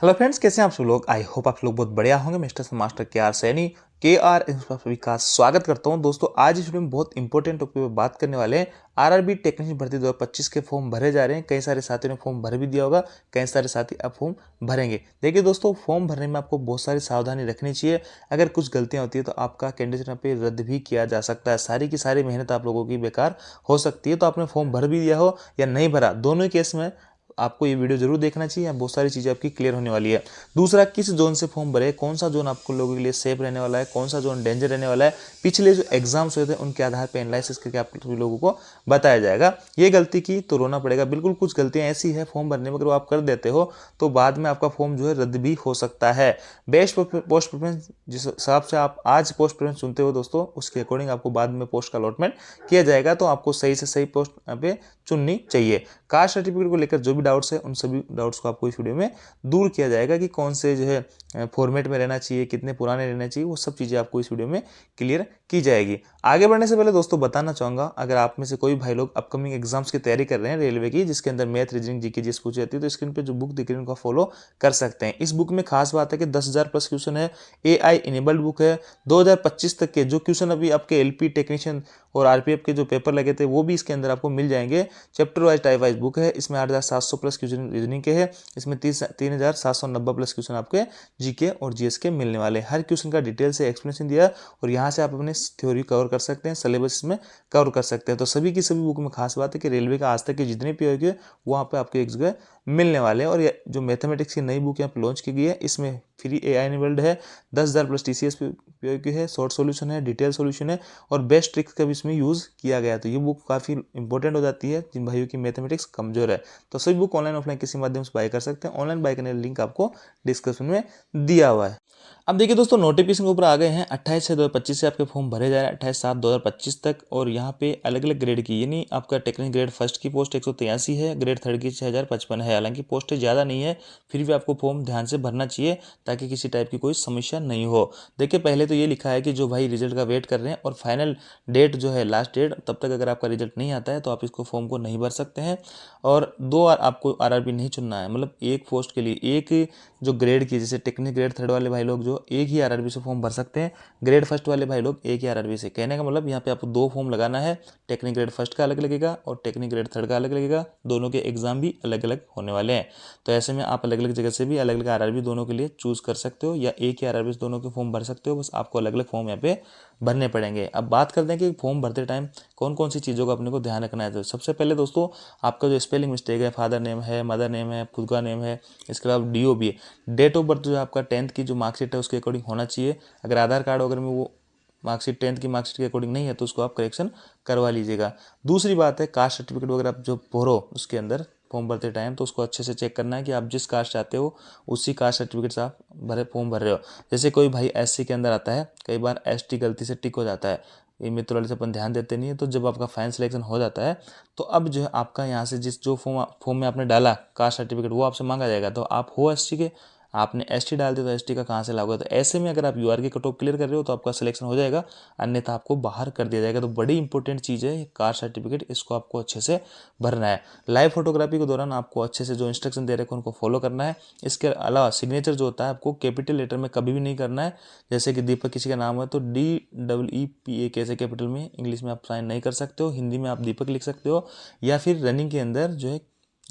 Hello friends, कैसे हैं आप सब लोग। आई होप आप लोग बहुत बढ़िया होंगे। मिस्टर मास्टर के आर सैनी के आर सभी का स्वागत करता हूं। दोस्तों, आज इस वीडियो में बहुत इंपॉर्टेंट टॉपिक पर बात करने वाले हैं। आरआरबी टेक्नीशियन भर्ती 2025 के फॉर्म भरे जा रहे हैं। कई सारे साथियों ने फॉर्म भर भी दिया होगा, कई सारे साथी अब फॉर्म भरेंगे। देखिए दोस्तों, फॉर्म भरने में आपको बहुत सारी सावधानी रखनी चाहिए। अगर कुछ गलतियां होती है तो आपका कैंडिडेट पे रद्द भी किया जा सकता है। सारी की सारी मेहनत आप लोगों की बेकार हो सकती है। तो आपने फॉर्म भर भी दिया हो या नहीं भरा, दोनों ही केस में आपको ये वीडियो जरूर देखना चाहिए। बहुत सारी चीज़ें आपकी क्लियर होने वाली है। दूसरा, किस जोन से फॉर्म भरे, कौन सा जोन आपको लोगों के लिए सेफ रहने वाला है, कौन सा जोन डेंजर रहने वाला है, पिछले जो एग्जाम्स हुए थे उनके आधार पर एनालिसिस करके आप सभी लोगों को बताया जाएगा। ये गलती की तो रोना पड़ेगा। बिल्कुल कुछ गलतियां ऐसी है फॉर्म भरने में, अगर वो आप कर देते हो तो बाद में आपका फॉर्म जो है रद्द भी हो सकता है। बेस्ट पोस्ट प्रेफरेंस जिस हिसाब से आप आज पोस्ट प्रेफरेंस चुनते हो दोस्तों, उसके अकॉर्डिंग आपको बाद में पोस्ट का अलॉटमेंट किया जाएगा। तो आपको सही से सही पोस्ट यहाँ पे चुननी चाहिए। कास्ट सर्टिफिकेट को लेकर जो भी डाउट्स है उन सभी डाउट्स को आपको इस वीडियो में दूर किया जाएगा कि कौन से जो है फॉर्मेट में रहना चाहिए, कितने पुराने रहना चाहिए, वो सब चीज़ें आपको इस वीडियो में क्लियर की जाएगी। आगे बढ़ने से पहले दोस्तों बताना चाहूँगा, अगर आप में से कोई भाई लोग अपकमिंग एग्जाम्स की तैयारी कर रहे हैं रेलवे की, जिसके अंदर मैथ, रीजनिंग, जीके, जीएस पूछी जाती है, तो स्क्रीन पे जो बुक दिख रही है उनको फॉलो कर सकते हैं। इस बुक में खास बात है कि 10,000 प्लस क्वेश्चन है, AI इनेबल्ड बुक है। 2025 तक के जो क्वेश्चन अभी आपके LP टेक्नीशियन और RPF के जो पेपर लगे थे वो भी इसके अंदर आपको मिल जाएंगे। Chapter wise type wise book है। इसमें 8,700 प्लस क्वेश्चन रीजनिंग के हैं। इसमें 3,790 प्लस क्वेश्चन आपके जीके और जीएस के मिलने वाले। हर क्वेश्चन का डिटेल से एक्सप्लेनेशन दिया है और यहाँ से आप अपने थ्योरी कवर कर सकते हैं, सिलेबस में कवर कर सकते हैं। तो सभी की सभी बुक में खास बात है कि रेलवे का आज तक के जितने POQ है वहाँ पे आपको एक जगह मिलने वाले हैं। और ये जो मैथमेटिक्स की नई बुक यहाँ पे लॉन्च की गई है, इसमें फ्री AI इनेबल्ड है, 10,000 प्लस TCS POQ है, शॉर्ट सॉल्यूशन है, डिटेल सॉल्यूशन है और बेस्ट ट्रिक्स का भी इसमें यूज़ किया गया है। तो ये बुक काफ़ी इंपॉर्टेंट हो जाती है जिन भाइयों की मैथमेटिक्स कमजोर है। तो सभी बुक ऑनलाइन ऑफलाइन किसी माध्यम से बाय कर सकते हैं। ऑनलाइन बाय करने का लिंक आपको डिस्क्रिप्शन में दिया हुआ है। अब देखिए दोस्तों, नोटिफिकेशन के ऊपर आ गए हैं। 28/6/2025 से आपके फॉर्म भरे जा रहे हैं 28/7/2025 तक। और यहाँ पे अलग अलग ग्रेड की, यानी आपका टेक्निकल ग्रेड फर्स्ट की पोस्ट 183 है, ग्रेड थर्ड की 6,055 है। हालांकि पोस्टें ज़्यादा नहीं है, फिर भी आपको फॉर्म ध्यान से भरना चाहिए ताकि किसी टाइप की कोई समस्या नहीं हो। देखिए, पहले तो ये लिखा है कि जो भाई रिजल्ट का वेट कर रहे हैं और फाइनल डेट जो है लास्ट डेट, तब तक अगर आपका रिजल्ट नहीं आता है तो आप इसको फॉर्म को नहीं भर सकते हैं। और आपको RRB नहीं चुनना है, मतलब एक पोस्ट के लिए एक जो ग्रेड की, जैसे टेक्निकल ग्रेड थर्ड वाले भाई लोग जो एक ही RRB से फॉर्म भर सकते हैं, ग्रेड फर्स्ट वाले भाई लोग एक ही RRB से। कहने का मतलब यहाँ पे आपको 2 फॉर्म लगाना है। टेक्निकल ग्रेड फर्स्ट का अलग लगेगा और टेक्निकल ग्रेड थर्ड का अलग लगेगा। दोनों के एग्जाम भी अलग अलग होने वाले हैं। तो ऐसे में आप अलग अलग जगह से भी अलग अलग RRB दोनों के लिए चूज कर सकते हो, या एक ही RRB से दोनों के फॉर्म भर सकते हो। बस आपको अलग अलग फॉर्म यहाँ पे भरने पड़ेंगे। अब बात करते हैं कि फॉर्म भरते टाइम कौन कौन सी चीज़ों का अपने को ध्यान रखना है। तो सबसे पहले दोस्तों, आपका जो स्पेलिंग मिस्टेक है, फादर नेम है, मदर नेम है, खुद का नेम है, इसके अलावा DO भी है। डेट ऑफ बर्थ जो आपका 10th की जो मार्कशीट है उसके अकॉर्डिंग होना चाहिए। अगर आधार कार्ड वगैरह में वो मार्कशीट 10th की मार्कशीट के अकॉर्डिंग नहीं है तो उसको आप करेक्शन करवा लीजिएगा। दूसरी बात है, कास्ट सर्टिफिकेट वगैरह आप जो भरो उसके अंदर फॉर्म भरते टाइम, तो उसको अच्छे से चेक करना है कि आप जिस कास्ट चाहते हो उसी कास्ट सर्टिफिकेट से आप फॉर्म भर रहे हो। जैसे कोई भाई SC के अंदर आता है, कई बार ST गलती से टिक हो जाता है, ये मित्र वाले से अपन ध्यान देते नहीं है। तो जब आपका फाइनल सिलेक्शन हो जाता है तो अब जो है आपका यहाँ से जिस जो फॉर्म में आपने डाला कास्ट सर्टिफिकेट, वो आपसे मांगा जाएगा। तो आप हो ST के, आपने ST डाल दिया तो ST का कहाँ से लागू है। तो ऐसे में अगर आप UR की कट ऑफ क्लियर कर रहे हो तो आपका सिलेक्शन हो जाएगा, अन्यथा आपको बाहर कर दिया जाएगा। तो बड़ी इंपॉर्टेंट चीज़ है कास्ट सर्टिफिकेट, इसको आपको अच्छे से भरना है। लाइव फोटोग्राफी के दौरान आपको अच्छे से जो इंस्ट्रक्शन दे रखे हैं उनको फॉलो करना है। इसके अलावा सिग्नेचर जो होता है आपको कैपिटल लेटर में कभी भी नहीं करना है। जैसे कि दीपक किसी का नाम है तो DEEPA कैसे कैपिटल में, इंग्लिश में आप साइन नहीं कर सकते हो, हिंदी में आप दीपक लिख सकते हो, या फिर रनिंग के अंदर जो है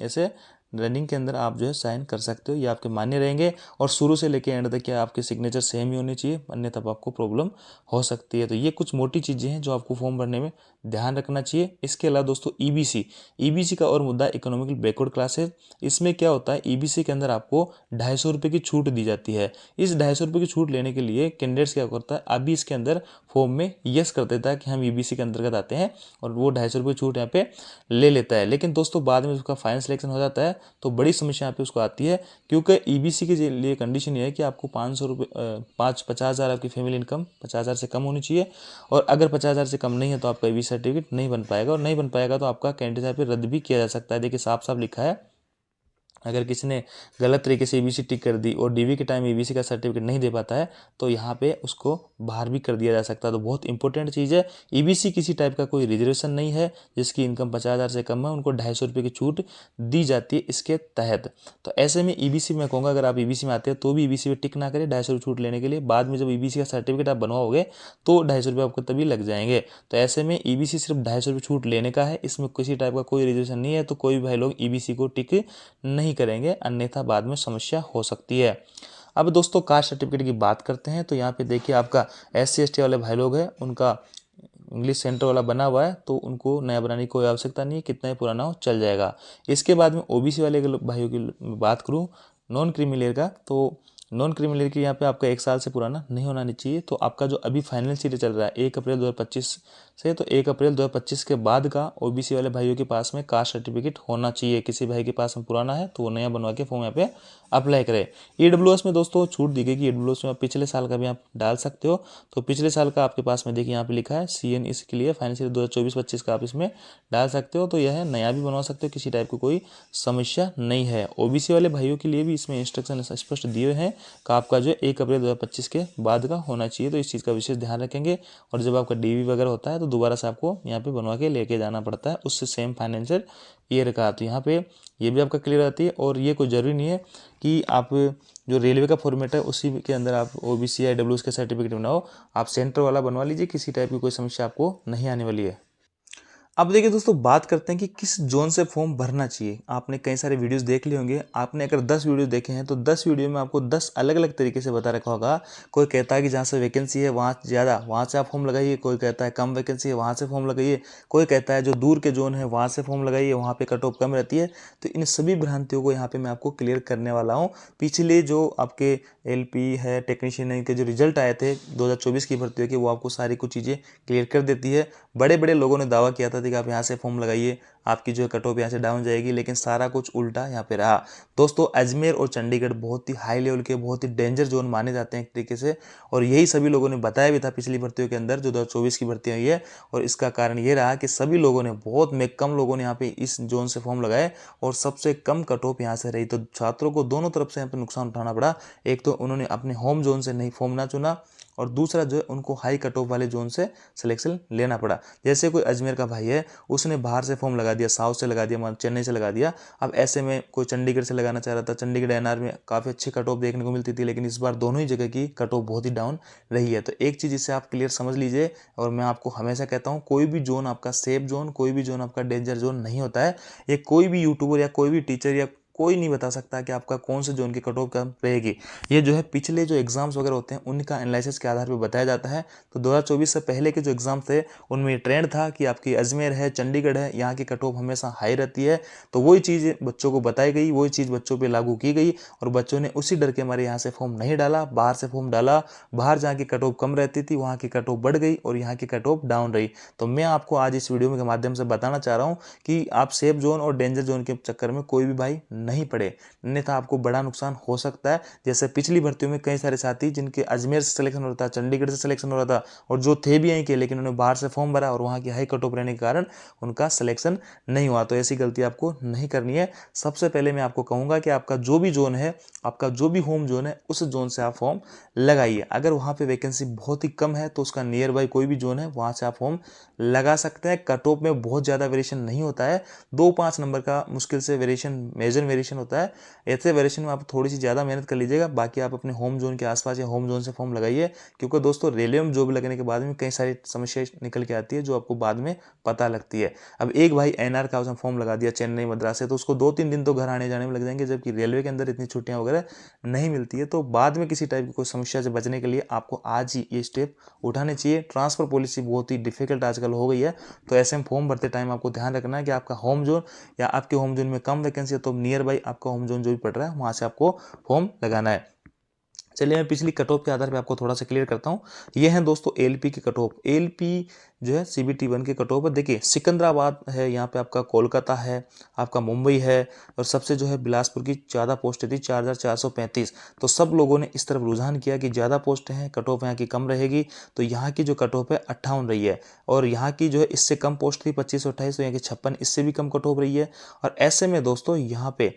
ऐसे रनिंग के अंदर आप जो है साइन कर सकते हो, ये आपके मान्य रहेंगे। और शुरू से लेके एंड तक क्या आपके सिग्नेचर सेम ही होनी चाहिए, अन्यथा आपको प्रॉब्लम हो सकती है। तो ये कुछ मोटी चीज़ें हैं जो आपको फॉर्म भरने में ध्यान रखना चाहिए। इसके अलावा दोस्तों EBC का और मुद्दा इकोनॉमिकल बैकवर्ड क्लास है। इसमें क्या होता है, EBC के अंदर आपको 250 रुपये की छूट दी जाती है। इस 250 रुपये की छूट लेने के लिए कैंडिडेट्स क्या करता है, अभी इसके अंदर फॉर्म में यस कर देता है कि हम EBC के अंतर्गत आते हैं, और वो 250 रुपये छूट यहाँ पे ले लेता है। लेकिन दोस्तों बाद में उसका फाइनल सिलेक्शन हो जाता है तो बड़ी समस्या यहाँ पे उसको आती है, क्योंकि EBC के लिए कंडीशन ये है कि आपको 500 रुपये 50,000 आपकी फैमिली इनकम 50,000 से कम होनी चाहिए। और अगर 50,000 से कम नहीं है तो आपका EBC सर्टिफिकेट नहीं बन पाएगा, और नहीं बन पाएगा तो आपका कैंडिडेट यहाँ पे रद्द भी किया जा सकता है। देखिए साफ साफ लिखा है अगर किसी ने गलत तरीके से ईबीसी टिक कर दी और डीवी के टाइम ईबीसी का सर्टिफिकेट नहीं दे पाता है तो यहाँ पे उसको बाहर भी कर दिया जा सकता है। तो बहुत इंपॉर्टेंट चीज़ है। ईबीसी किसी टाइप का कोई रिजर्वेशन नहीं है। जिसकी इनकम 50,000 से कम है उनको 250 रुपये की छूट दी जाती है इसके तहत। तो ऐसे में ईबीसी मैं कहूँगा अगर आप ईबीसी में आते हैं तो भी ईबीसी में टिक ना करें 250 छूट लेने के लिए। बाद में जब ईबीसी का सर्टिफिकेट आप बनवाओगे तो 250 रुपये आपको तभी लग जाएंगे। तो ऐसे में ईबीसी सिर्फ 250 रुपये छूट लेने का है, इसमें किसी टाइप का कोई रिजर्वेशन नहीं है। तो कोई भी भाई लोग ईबीसी को टिक नहीं करेंगे, अन्यथा बाद में समस्या हो सकती है। अब दोस्तों कास्ट सर्टिफिकेट की बात करते हैं। तो यहाँ पे देखिए आपका SC ST वाले भाई लोग हैं उनका इंग्लिश सेंटर वाला बना हुआ है तो उनको नया बनाने की कोई आवश्यकता नहीं है, कितना ही पुराना हो चल जाएगा। इसके बाद में OBC वाले भाइयों की बात करूँ नॉन क्रीमी का, तो नॉन क्रीमी की यहाँ पे आपका 1 साल से पुराना नहीं होना चाहिए। तो आपका जो अभी फाइनल सीट चल रहा है 1 अप्रैल 2025 से, तो 1 अप्रैल 2025 के बाद का OBC वाले भाइयों के पास में कास्ट सर्टिफिकेट होना चाहिए। किसी भाई के पास में पुराना है तो वो नया बनवा के फॉर्म यहाँ पे अप्लाई करें। EWS में दोस्तों छूट दी गई कि EWS में आप पिछले साल का भी आप डाल सकते हो। तो पिछले साल का आपके पास में देखिए यहाँ पे लिखा है CN इसके लिए फाइनेंशियल 2024-25 का आप इसमें डाल सकते हो। तो यह नया भी बनवा सकते हो, किसी टाइप की कोई समस्या नहीं है। OBC वाले भाइयों के लिए भी इसमें इंस्ट्रक्शन स्पष्ट दिए हैं कि आपका जो 1 अप्रैल 2025 के बाद का होना चाहिए। तो इस चीज़ का विशेष ध्यान रखेंगे। और जब आपका DV वगैरह होता है तो दोबारा से आपको यहाँ पे बनवा के लेके जाना पड़ता है उससे सेम फाइनेंशियल ईयर का। तो यहाँ पे ये भी आपका क्लियर आती है। और ये कोई ज़रूरी नहीं है कि आप जो रेलवे का फॉर्मेट है उसी के अंदर आप OBC या EWS के सर्टिफिकेट बनाओ, आप सेंटर वाला बनवा लीजिए, किसी टाइप की कोई समस्या आपको नहीं आने वाली है। अब देखिए दोस्तों बात करते हैं कि किस जोन से फॉर्म भरना चाहिए। आपने कई सारे वीडियोस देख लिए होंगे, आपने अगर 10 वीडियो देखे हैं तो 10 वीडियो में आपको 10 अलग अलग तरीके से बता रखा होगा। कोई कहता है कि जहाँ से वैकेंसी है वहाँ ज़्यादा वहाँ से आप फॉर्म लगाइए, कोई कहता है कम वैकेंसी है वहाँ से फॉर्म लगाइए, कोई कहता है जो दूर के जोन है वहाँ से फॉर्म लगाइए, वहाँ पे कट ऑफ कम रहती है। तो इन सभी भ्रांतियों को यहाँ पे मैं आपको क्लियर करने वाला हूँ। पिछले जो आपके LP है टेक्नीशियन के जो रिजल्ट आए थे 2024 की भर्ती के, वो आपको सारी कुछ चीज़ें क्लियर कर देती है। बड़े बड़े लोगों ने दावा किया था कि आप यहाँ से फॉर्म लगाइए आपकी जो है कट ऑफ यहाँ से डाउन जाएगी, लेकिन सारा कुछ उल्टा यहाँ पे रहा। दोस्तों अजमेर और चंडीगढ़ बहुत ही हाई लेवल के बहुत ही डेंजर जोन माने जाते हैं एक तरीके से, और यही सभी लोगों ने बताया भी था पिछली भर्तियों के अंदर जो 2024 की भर्ती हुई है। और इसका कारण ये रहा कि सभी लोगों ने बहुत में कम लोगों ने यहाँ पे इस जोन से फॉर्म लगाए और सबसे कम कट ऑफ यहाँ से रही। तो छात्रों को दोनों तरफ से यहाँ पे नुकसान उठाना पड़ा। एक तो उन्होंने अपने होम जोन से नहीं फॉर्म ना चुना, और दूसरा जो है उनको हाई कट ऑफ वाले जोन से सिलेक्शन लेना पड़ा। जैसे कोई अजमेर का भाई है उसने बाहर से फॉर्म लगा दिया, साउथ से लगा दिया, चेन्नई से लगा दिया। अब ऐसे में कोई चंडीगढ़ से लगाना चाह रहा था, चंडीगढ़ NR में काफ़ी अच्छी कट ऑफ देखने को मिलती थी, लेकिन इस बार दोनों ही जगह की कट ऑफ बहुत ही डाउन रही है। तो एक चीज़ इसे आप क्लियर समझ लीजिए, और मैं आपको हमेशा कहता हूँ कोई भी जोन आपका सेफ जोन, कोई भी जोन आपका डेंजर जोन नहीं होता है। ये कोई भी यूट्यूबर या कोई भी टीचर या कोई नहीं बता सकता कि आपका कौन से जोन की कट ऑफ कम रहेगी। ये जो है पिछले जो एग्जाम्स वगैरह होते हैं उनका एनालिसिस के आधार पर बताया जाता है। तो 2024 से पहले के जो एग्जाम थे उनमें ट्रेंड था कि आपकी अजमेर है, चंडीगढ़ है, यहाँ की कट ऑफ हमेशा हाई रहती है। तो वही चीज़ बच्चों को बताई गई, वही चीज़ बच्चों पर लागू की गई, और बच्चों ने उसी डर के हमारे यहाँ से फॉर्म नहीं डाला, बाहर से फॉर्म डाला। बाहर जहाँ की कट ऑफ कम रहती थी वहाँ की कट ऑफ बढ़ गई और यहाँ की कट ऑफ डाउन रही। तो मैं आपको आज इस वीडियो के माध्यम से बताना चाह रहा हूँ कि आप सेफ जोन और डेंजर जोन के चक्कर में कोई भी भाई नहीं पड़े, अन्यथा आपको बड़ा नुकसान हो सकता है। जैसे पिछली भर्तियों में कई सारे साथी जिनके अजमेर से सिलेक्शन हो रहा था, चंडीगढ़ से सिलेक्शन हो रहा था, और जो थे भी यहीं के लेकिन उन्होंने बाहर से फॉर्म भरा और वहाँ की हाई कट ऑफ रहने के कारण उनका सिलेक्शन नहीं हुआ। तो ऐसी गलती आपको नहीं करनी है। सबसे पहले मैं आपको कहूँगा कि आपका जो भी जोन है, आपका जो भी होम जोन है, उस जोन से आप फॉर्म लगाइए। अगर वहाँ पे वैकेंसी बहुत ही कम है तो उसका नियर बाई कोई भी जोन है वहाँ से आप फॉर्म लगा सकते हैं। कट ऑफ में बहुत ज़्यादा वेरिएशन नहीं होता है, 2-5 नंबर का मुश्किल से वेरिएशन, मेजर वेरिएशन होता है। ऐसे वेरिएशन में आप थोड़ी सी ज़्यादा मेहनत कर लीजिएगा। बाकी आप अपने होम जोन के आसपास या होम जोन से फॉर्म लगाइए, क्योंकि दोस्तों रेलवे में जॉब लगने के बाद में कई सारी समस्याएं निकल के आती है जो आपको बाद में पता लगती है। अब एक भाई NR का उसने फॉर्म लगा दिया चेन्नई मद्रास से, तो उसको 2-3 दिन तो घर आने जाने में लग जाएंगे, जबकि रेलवे के अंदर इतनी छुट्टियां वगैरह नहीं मिलती है। तो बाद में किसी टाइप की कोई समस्या से बचने के लिए आपको आज ही ये स्टेप उठाने चाहिए। ट्रांसफर पॉलिसी बहुत ही डिफिकल्ट आजकल हो गई है, तो ऐसे में फॉर्म भरते टाइम आपको ध्यान रखना है कि आपका होम जोन या आपके होम जोन में कम वैकेंसी है तो नियर बाई आपका होम जोन जो भी पड़ रहा है वहाँ से आपको फॉर्म लगाना है। चलिए मैं पिछली कट ऑफ के आधार पे आपको थोड़ा सा क्लियर करता हूँ। ये है दोस्तों LP की कट ऑफ। LP जो है CBT 1 की कट ऑफ है। देखिए सिकंदराबाद है, यहाँ पे आपका कोलकाता है, आपका मुंबई है, और सबसे जो है बिलासपुर की ज़्यादा पोस्ट थी 4435। तो सब लोगों ने इस तरफ रुझान किया कि ज़्यादा पोस्ट हैं, कट ऑफ यहाँ की कम रहेगी। तो यहाँ की जो कट ऑफ है 58 रही है, और यहाँ की जो है इससे कम पोस्ट थी 2528, तो यहाँ की 56, इससे भी कम कट ऑफ रही है। और ऐसे में दोस्तों यहाँ पे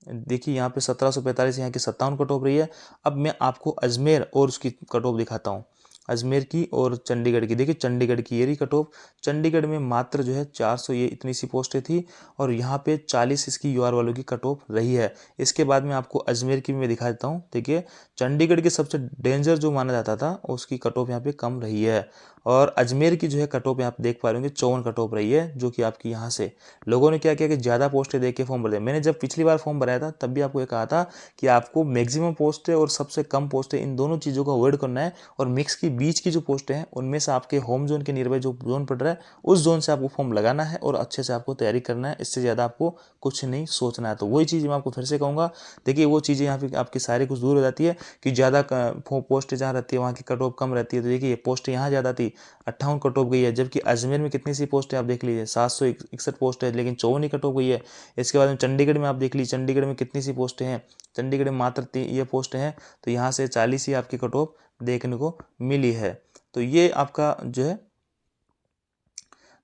देखिए यहाँ पे 1745 यहाँ की 57 कट ऑफ रही है। अब मैं आपको अजमेर और उसकी कट ऑफ दिखाता हूँ, अजमेर की और चंडीगढ़ की। देखिए चंडीगढ़ की ये रही कट ऑफ। चंडीगढ़ में मात्र जो है 400 ये इतनी सी पोस्टें थी और यहाँ पे 40 इसकी यूआर वालों की कट ऑफ रही है। इसके बाद में आपको अजमेर की भी मैं दिखा देता हूँ। देखिए चंडीगढ़ के सबसे डेंजर जो माना जाता था उसकी कट ऑफ यहाँ पे कम रही है और अजमेर की जो है कट ऑफ यहाँ पे देख पा रहे होंगे 54 कट ऑफ रही है, जो कि आपकी यहाँ से लोगों ने क्या किया कि ज़्यादा पोस्टें दे के फॉर्म भर दिया। मैंने जब पिछली बार फॉर्म भराया था तब भी आपको ये कहा था कि आपको मैक्सिमम पोस्टें और सबसे कम पोस्टें इन दोनों चीज़ों को अवॉइड करना है और मिक्स की बीच की जो पोस्टें हैं उनमें से आपके होम जोन के नियरबाई जो जोन पड़ रहा है उस जोन से आपको फॉर्म लगाना है और अच्छे से आपको तैयारी करना है। इससे ज़्यादा आपको कुछ नहीं सोचना है। तो वही चीज़ मैं आपको फिर से कहूँगा, देखिए वो चीज़ें यहाँ पे आपकी सारी कुछ दूर हो जाती है कि ज़्यादा पोस्टें जहाँ रहती है वहाँ की कट ऑफ कम रहती है। तो देखिए पोस्ट यहाँ ज़्यादा थी, 58 कट ऑफ गई है, जबकि अजमेर में कितनी सी पोस्ट है आप देख लीजिए, 761 पोस्ट है लेकिन 54 ही कट ऑफ गई है। इसके बाद में चंडीगढ़ में आप देख लीजिए, चंडीगढ़ में कितनी सी पोस्टें हैं, चंडीगढ़ में मात्र ये पोस्ट हैं, तो यहाँ से 40 ही आपकी कट ऑफ देखने को मिली है। तो ये आपका जो है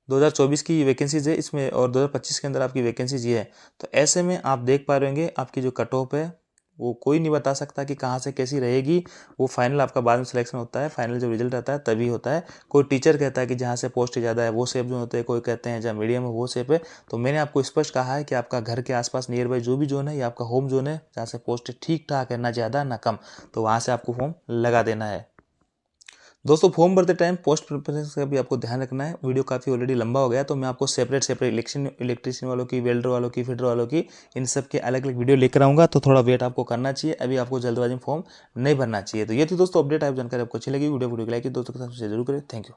2024 की वैकेंसीज है इसमें और 2025 के अंदर आपकी वैकेंसीज ये है। तो ऐसे में आप देख पा रहे होंगे आपकी जो कट ऑफ है वो कोई नहीं बता सकता कि कहाँ से कैसी रहेगी। वो फाइनल आपका बाद में सिलेक्शन होता है, फाइनल जब रिजल्ट आता है तभी होता है। कोई टीचर कहता है कि जहाँ से पोस्ट ज़्यादा है वो सेफ जोन होते हैं, कोई कहते हैं जहाँ मीडियम है वो सेफ है। तो मैंने आपको स्पष्ट कहा है कि आपका घर के आसपास नियर बाई जो भी जोन है ये आपका होम जोन है, जहाँ से पोस्ट ठीक ठाक है, ना ज़्यादा ना कम, तो वहाँ से आपको फॉर्म लगा देना है। दोस्तों फॉर्म भरते टाइम पोस्ट प्रेफरेंस का भी आपको ध्यान रखना है। वीडियो काफ़ी ऑलरेडी लंबा हो गया तो मैं आपको सेपरेट इलेक्ट्रीशियन वालों की, वेल्डर वालों की, फिटर वालों की, इन सब के अलग अलग वीडियो लेकर आऊँगा। तो थोड़ा वेट आपको करना चाहिए, अभी आपको जल्दबाजी में फॉर्म नहीं भरना चाहिए। तो ये थी दोस्तों अपडेट। आप जानकारी आपको अच्छी लगी वीडियो को लाइक दोस्तों के साथ शेयर जरूर करें। Thank you.